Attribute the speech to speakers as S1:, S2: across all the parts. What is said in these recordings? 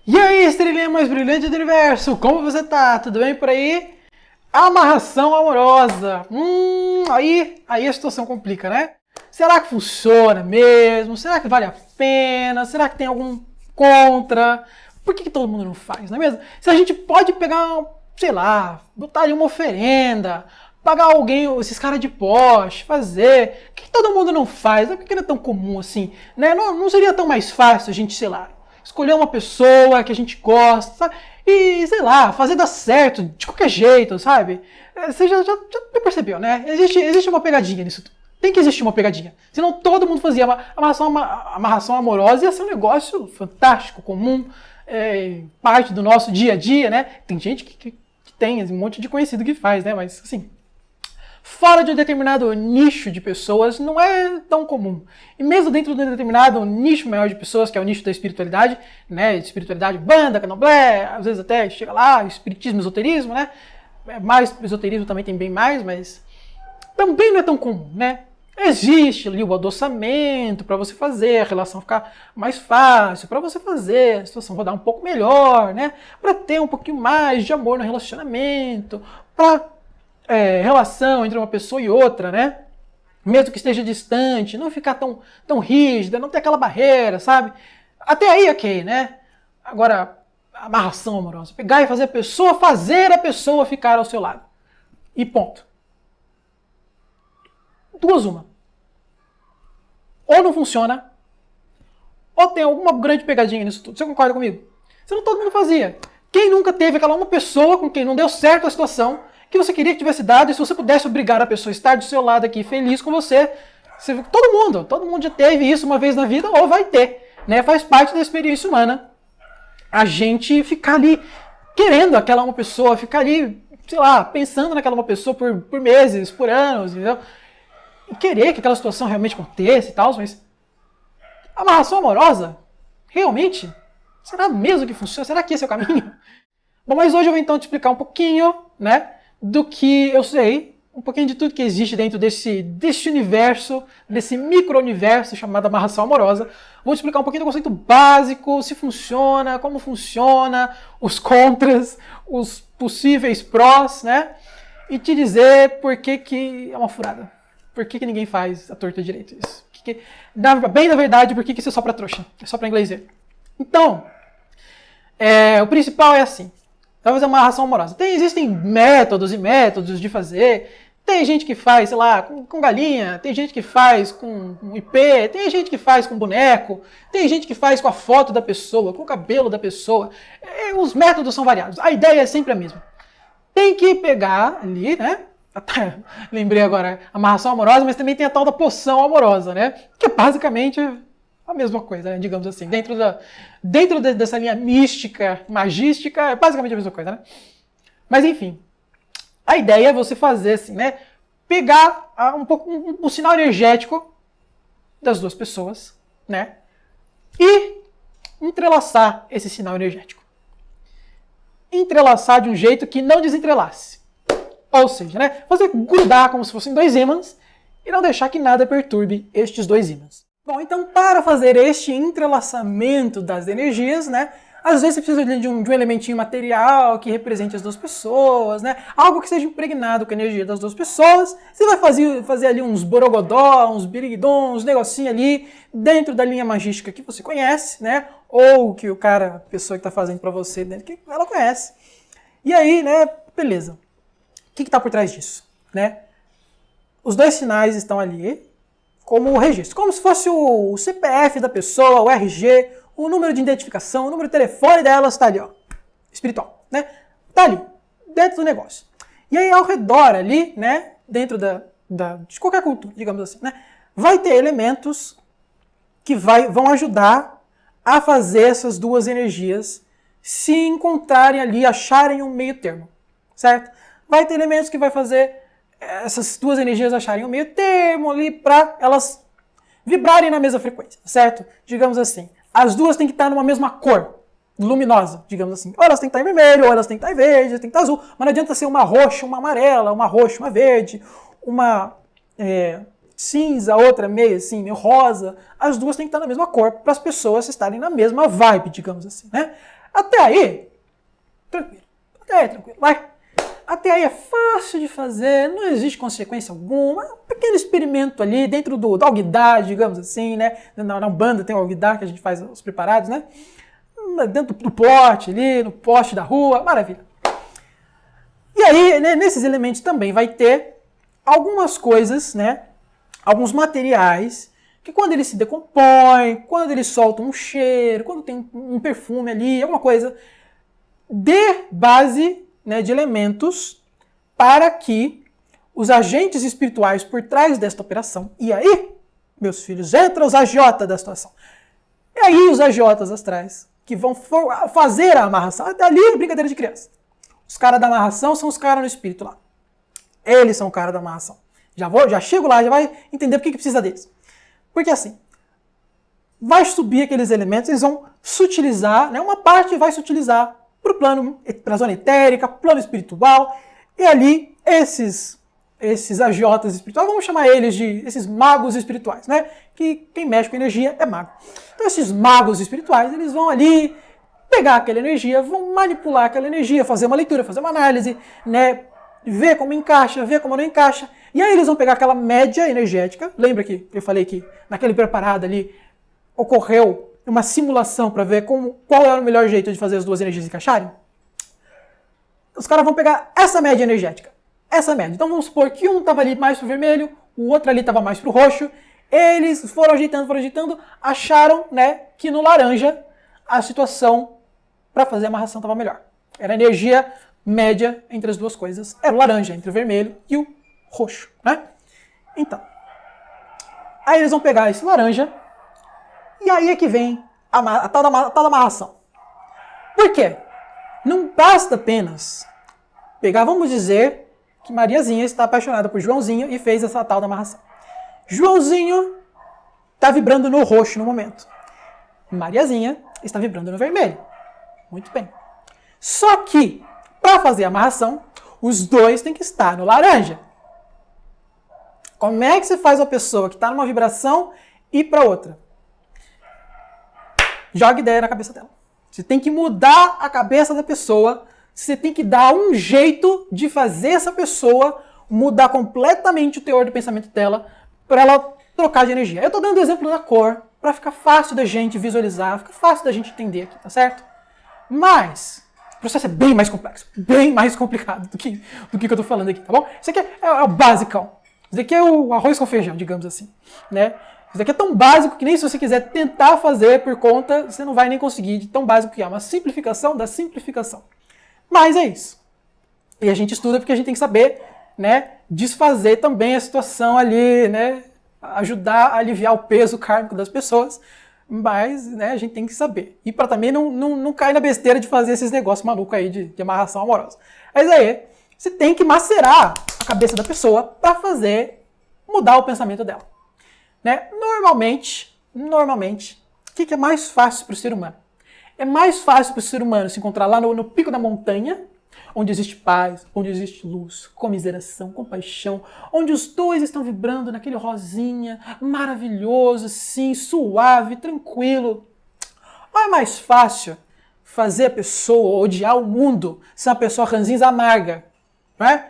S1: E aí, estrelinha mais brilhante do universo, como você tá? Tudo bem por aí? Amarração amorosa. Aí a situação complica, né? Será que funciona mesmo? Será que vale a pena? Será que tem algum contra? Por que todo mundo não faz, não é mesmo? Se a gente pode pegar, sei lá, botar ali uma oferenda, pagar alguém, esses caras de Porsche, fazer. Por que todo mundo não faz? Por que não é tão comum assim? Né? Não seria tão mais fácil a gente, sei lá, escolher uma pessoa que a gente gosta, sabe? E, sei lá, fazer dar certo de qualquer jeito, sabe? Você já percebeu, né? Existe uma pegadinha nisso tudo. Tem que existir uma pegadinha. Senão todo mundo fazia amarração amorosa, ia ser um negócio fantástico, comum, parte do nosso dia a dia, né? Tem gente que tem um monte de conhecido que faz, né? Mas, assim, fora de um determinado nicho de pessoas, não é tão comum. E mesmo dentro de um determinado nicho maior de pessoas, que é o nicho da espiritualidade, né, espiritualidade banda, candomblé, às vezes até chega lá, espiritismo, esoterismo, né, mais esoterismo também tem bem mais, mas também não é tão comum, né. Existe ali o adoçamento para você fazer a relação ficar mais fácil, para você fazer a situação rodar um pouco melhor, né, para ter um pouquinho mais de amor no relacionamento, para relação entre uma pessoa e outra, né? Mesmo que esteja distante, não ficar tão rígida, não ter aquela barreira, sabe? Até aí, ok, né? Agora, amarração amorosa. Pegar e fazer a pessoa ficar ao seu lado. E ponto. Duas uma. Ou não funciona, ou tem alguma grande pegadinha nisso tudo. Você concorda comigo? Senão todo mundo fazia. Quem nunca teve aquela uma pessoa com quem não deu certo a situação que você queria que tivesse dado, e se você pudesse obrigar a pessoa a estar do seu lado aqui, feliz com você, todo mundo já teve isso uma vez na vida, ou vai ter, né? Faz parte da experiência humana. A gente ficar ali querendo aquela uma pessoa, ficar ali, sei lá, pensando naquela uma pessoa por meses, por anos, entendeu? E querer que aquela situação realmente aconteça e tal, mas amarração amorosa, realmente? Será mesmo que funciona? Será que esse é o caminho? Bom, mas hoje eu vou então te explicar um pouquinho, né, do que eu sei, um pouquinho de tudo que existe dentro desse universo, desse micro-universo chamado amarração amorosa. Vou te explicar um pouquinho do conceito básico, se funciona, como funciona, os contras, os possíveis prós, né, e te dizer por que é uma furada. Por que ninguém faz a torta direito isso. Bem na verdade, por que isso é só pra trouxa, é só pra inglês ver. Então, o principal é assim. Talvez é uma amarração amorosa. Existem métodos e métodos de fazer. Tem gente que faz, sei lá, com galinha, tem gente que faz com IP, tem gente que faz com boneco, tem gente que faz com a foto da pessoa, com o cabelo da pessoa. Os métodos são variados. A ideia é sempre a mesma. Tem que pegar ali, né? Lembrei agora, amarração amorosa, mas também tem a tal da poção amorosa, né? Que é basicamente a mesma coisa, né? Digamos assim. Dentro dessa linha mística, magística, é basicamente a mesma coisa, né? Mas enfim, a ideia é você fazer assim, né? Pegar um sinal energético das duas pessoas, né? E entrelaçar esse sinal energético. Entrelaçar de um jeito que não desentrelace. Ou seja, né? Você grudar como se fossem dois ímãs e não deixar que nada perturbe estes dois ímãs. Bom, então para fazer este entrelaçamento das energias, né, às vezes você precisa de um elementinho material que represente as duas pessoas, né, algo que seja impregnado com a energia das duas pessoas. Você vai fazer ali uns borogodó, uns biriguidom, uns negocinho ali dentro da linha magística que você conhece, né, ou que a pessoa que está fazendo para você, né, que ela conhece. E aí, né, beleza. O que está por trás disso, né? Os dois sinais estão ali como o registro, como se fosse o CPF da pessoa, o RG, o número de identificação, o número de telefone dela está ali, ó, espiritual, né? Está ali, dentro do negócio. E aí ao redor ali, né, dentro de qualquer cultura, digamos assim, né, vai ter elementos que vão ajudar a fazer essas duas energias se encontrarem ali, acharem um meio termo, certo? Vai ter elementos que vai fazer essas duas energias acharem um meio termo ali para elas vibrarem na mesma frequência, certo? Digamos assim, as duas têm que estar numa mesma cor luminosa, digamos assim. Ou elas têm que estar em vermelho, ou elas têm que estar em verde, têm que estar azul. Mas não adianta ser uma roxa, uma amarela, uma roxa, uma verde, uma cinza, outra meio assim, meio rosa. As duas têm que estar na mesma cor para as pessoas estarem na mesma vibe, digamos assim, né? Até aí, tranquilo. Até aí, tranquilo. Vai. Até aí é fácil de fazer, não existe consequência alguma. É um pequeno experimento ali dentro da alguidar, digamos assim, né? Na Umbanda tem o alguidar que a gente faz os preparados, né? Dentro do pote ali, no poste da rua, maravilha. E aí, né, nesses elementos também vai ter algumas coisas, né? Alguns materiais que quando ele se decompõe, quando ele solta um cheiro, quando tem um perfume ali, alguma coisa, dê base, né, de elementos para que os agentes espirituais por trás desta operação, e aí, meus filhos, entra os agiotas da situação. E aí os agiotas astrais, que vão fazer a amarração, ali é brincadeira de criança. Os caras da amarração são os caras no espírito lá. Eles são o cara da amarração. Já chego lá, já vai entender por que precisa deles. Porque assim, vai subir aqueles elementos, eles vão sutilizar, né? Uma parte vai sutilizar para a zona etérica, plano espiritual, e ali esses agiotas espirituais, vamos chamar eles de esses magos espirituais, né? Que quem mexe com energia é mago. Então esses magos espirituais, eles vão ali pegar aquela energia, vão manipular aquela energia, fazer uma leitura, fazer uma análise, né? Ver como encaixa, ver como não encaixa, e aí eles vão pegar aquela média energética, lembra que eu falei que naquele preparado ali ocorreu uma simulação para ver qual era o melhor jeito de fazer as duas energias encaixarem? Os caras vão pegar essa média energética. Essa média. Então vamos supor que um estava ali mais pro vermelho, o outro ali estava mais pro roxo. Eles foram ajeitando, acharam, né, que no laranja a situação para fazer a amarração estava melhor. Era a energia média entre as duas coisas. Era o laranja, entre o vermelho e o roxo, né? Então, aí eles vão pegar esse laranja, e aí é que vem a tal da amarração. Por quê? Não basta apenas pegar, vamos dizer, que Mariazinha está apaixonada por Joãozinho e fez essa tal da amarração. Joãozinho está vibrando no roxo no momento. Mariazinha está vibrando no vermelho. Muito bem. Só que, para fazer a amarração, os dois têm que estar no laranja. Como é que você faz uma pessoa que está numa vibração ir para outra? Joga ideia na cabeça dela. Você tem que mudar a cabeça da pessoa, você tem que dar um jeito de fazer essa pessoa mudar completamente o teor do pensamento dela para ela trocar de energia. Eu estou dando o exemplo da cor para ficar fácil da gente visualizar, fica fácil da gente entender aqui, tá certo? Mas o processo é bem mais complexo, bem mais complicado do que eu estou falando aqui, tá bom? Isso aqui é o basicão. Isso aqui é o arroz com feijão, digamos assim, né? Isso aqui é tão básico que nem se você quiser tentar fazer por conta, você não vai nem conseguir, de tão básico que é. Uma simplificação da simplificação. Mas é isso. E a gente estuda porque a gente tem que saber, né, desfazer também a situação ali, né, ajudar a aliviar o peso kármico das pessoas. Mas, né, a gente tem que saber. E para também não cair na besteira de fazer esses negócios malucos aí de amarração amorosa. Mas aí, você tem que macerar a cabeça da pessoa para fazer mudar o pensamento dela. Né? Normalmente, o que é mais fácil para o ser humano? É mais fácil para o ser humano se encontrar lá no pico da montanha, onde existe paz, onde existe luz, comiseração, compaixão, onde os dois estão vibrando naquele rosinha maravilhoso, assim, suave, tranquilo. Ou é mais fácil fazer a pessoa odiar o mundo ser uma pessoa ranzinza amarga? Né?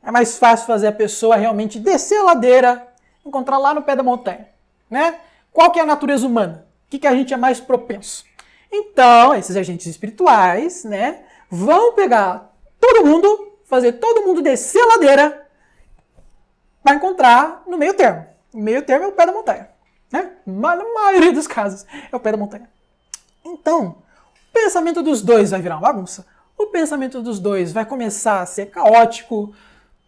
S1: É mais fácil fazer a pessoa realmente descer a ladeira, encontrar lá no pé da montanha, né? Qual que é a natureza humana? O que a gente é mais propenso? Então, esses agentes espirituais, né, vão pegar todo mundo, fazer todo mundo descer a ladeira para encontrar no meio termo. O meio termo é o pé da montanha, né? Na maioria dos casos é o pé da montanha. Então, o pensamento dos dois vai virar uma bagunça. O pensamento dos dois vai começar a ser caótico.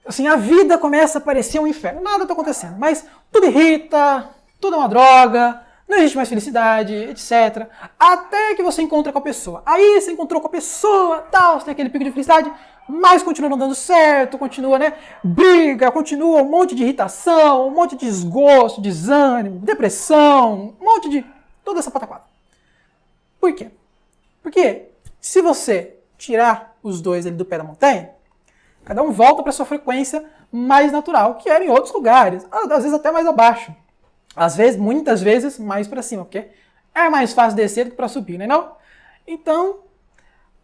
S1: Assim, a vida começa a parecer um inferno. Nada está acontecendo, mas tudo irrita, tudo é uma droga, não existe mais felicidade, etc. Até que você encontra com a pessoa. Aí você encontrou com a pessoa, tal, você tem aquele pico de felicidade, mas continua não dando certo, continua, né? Briga, continua um monte de irritação, um monte de desgosto, desânimo, depressão, um monte de... toda essa pataquada. Por quê? Porque se você tirar os dois ali do pé da montanha, cada um volta para sua frequência mais natural, que era em outros lugares, às vezes até mais abaixo. Às vezes, muitas vezes, mais para cima, porque é mais fácil descer do que para subir, né não? Então,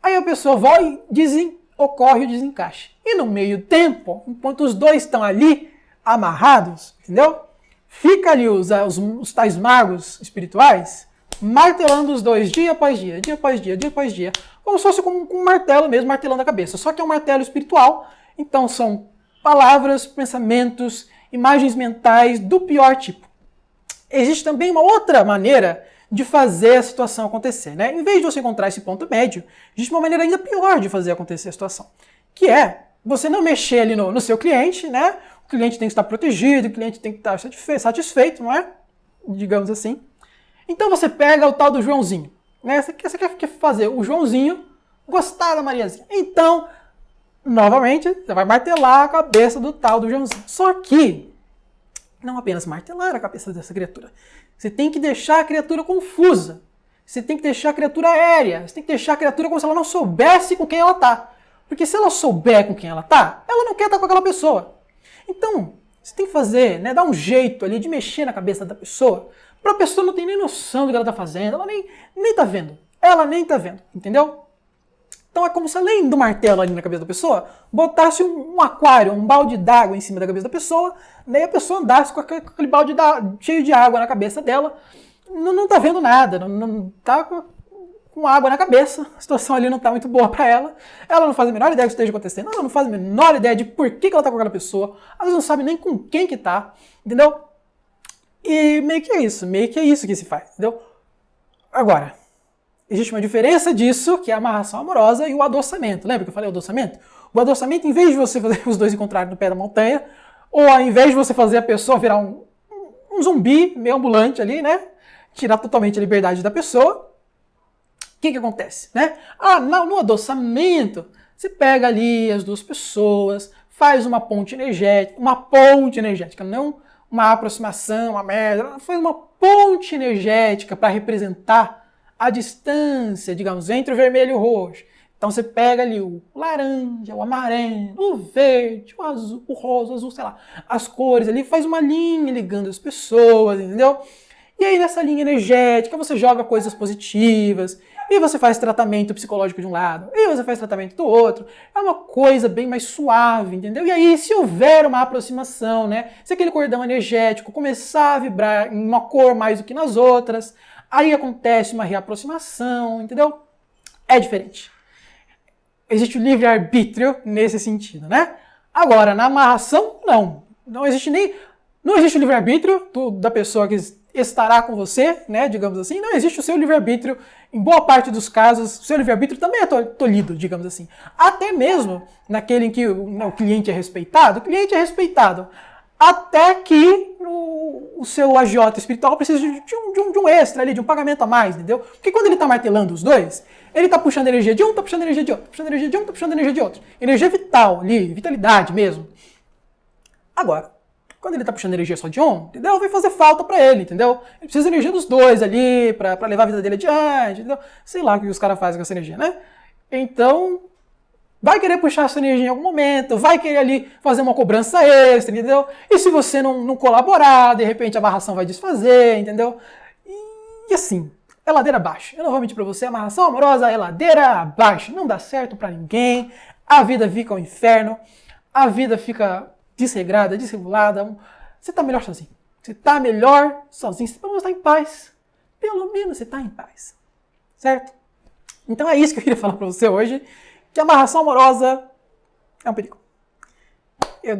S1: Aí a pessoa vai e ocorre o desencaixe. E no meio tempo, enquanto os dois estão ali amarrados, entendeu? Fica ali os tais magos espirituais martelando os dois dia após dia, dia após dia, dia após dia. Como se fosse com um martelo mesmo, martelando a cabeça. Só que é um martelo espiritual, então são palavras, pensamentos, imagens mentais do pior tipo. Existe também uma outra maneira de fazer a situação acontecer, né? Em vez de você encontrar esse ponto médio, existe uma maneira ainda pior de fazer acontecer a situação, que é você não mexer ali no seu cliente, né? O cliente tem que estar protegido, o cliente tem que estar satisfeito, não é? Digamos assim. Então você pega o tal do Joãozinho, né? Você quer fazer o Joãozinho gostar da Mariazinha. Então, novamente, você vai martelar a cabeça do tal do Joãozinho. Só que, não apenas martelar a cabeça dessa criatura, você tem que deixar a criatura confusa. Você tem que deixar a criatura aérea. Você tem que deixar a criatura como se ela não soubesse com quem ela está. Porque se ela souber com quem ela está, ela não quer estar com aquela pessoa. Então, você tem que fazer, né, dar um jeito ali de mexer na cabeça da pessoa, para a pessoa não ter nem noção do que ela está fazendo, ela nem está vendo. Ela nem está vendo, entendeu? Então é como se além do martelo ali na cabeça da pessoa, botasse um aquário, um balde d'água em cima da cabeça da pessoa, daí a pessoa andasse com aquele balde cheio de água na cabeça dela, não está vendo nada, não está com água na cabeça, a situação ali não está muito boa para ela não faz a menor ideia do que esteja acontecendo, ela não faz a menor ideia de por que ela está com aquela pessoa, às vezes não sabe nem com quem que tá, entendeu? E meio que é isso que se faz, entendeu? Agora, existe uma diferença disso, que é a amarração amorosa e o adoçamento. Lembra que eu falei adoçamento? O adoçamento, em vez de você fazer os dois encontrarem no pé da montanha, ou ao invés de você fazer a pessoa virar um zumbi meio ambulante ali, né? Tirar totalmente a liberdade da pessoa, o que acontece, né? No adoçamento, você pega ali as duas pessoas, faz uma ponte energética, não uma aproximação, uma merda, faz uma ponte energética para representar a distância, digamos, entre o vermelho e o roxo. Então você pega ali o laranja, o amarelo, o verde, o azul, o rosa, o azul, sei lá, as cores ali, faz uma linha ligando as pessoas, entendeu? E aí nessa linha energética você joga coisas positivas, e você faz tratamento psicológico de um lado, e você faz tratamento do outro. É uma coisa bem mais suave, entendeu? E aí, se houver uma aproximação, né? Se aquele cordão energético começar a vibrar em uma cor mais do que nas outras, aí acontece uma reaproximação, entendeu? É diferente. Existe o livre-arbítrio nesse sentido, né? Agora, na amarração, não. Não existe o livre-arbítrio da pessoa que estará com você, né, digamos assim, não existe o seu livre-arbítrio. Em boa parte dos casos, o seu livre-arbítrio também é tolhido, digamos assim. Até mesmo naquele em que o cliente é respeitado, até que o seu agiota espiritual precisa de um extra ali, de um pagamento a mais, entendeu? Porque quando ele está martelando os dois, ele está puxando energia de um, está puxando energia de outro, puxando energia de um, está puxando energia de outro. Energia vital ali, vitalidade mesmo. Agora, quando ele tá puxando energia só de um, entendeu? Vai fazer falta pra ele, entendeu? Ele precisa de energia dos dois ali, pra levar a vida dele adiante, entendeu? Sei lá o que os caras fazem com essa energia, né? Então, vai querer puxar essa energia em algum momento, vai querer ali fazer uma cobrança extra, entendeu? E se você não colaborar, de repente a amarração vai desfazer, entendeu? E assim, é ladeira abaixo. Eu não vou mentir pra você, a amarração amorosa é ladeira abaixo. Não dá certo pra ninguém, a vida fica um inferno, a vida fica desregrada, desregulada, você tá melhor sozinho. Você tá melhor sozinho, você pelo menos tá em paz. Pelo menos você tá em paz. Certo? Então é isso que eu queria falar pra você hoje, que a amarração amorosa é um perigo. Eu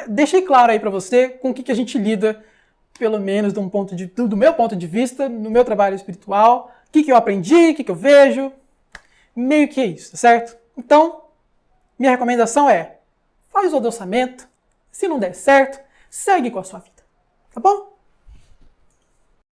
S1: deixei claro aí pra você com o que a gente lida, pelo menos do meu ponto de vista, no meu trabalho espiritual, o que eu aprendi, o que eu vejo, meio que é isso, certo? Então, minha recomendação é, faz o adoçamento. Se não der certo, segue com a sua vida. Tá bom?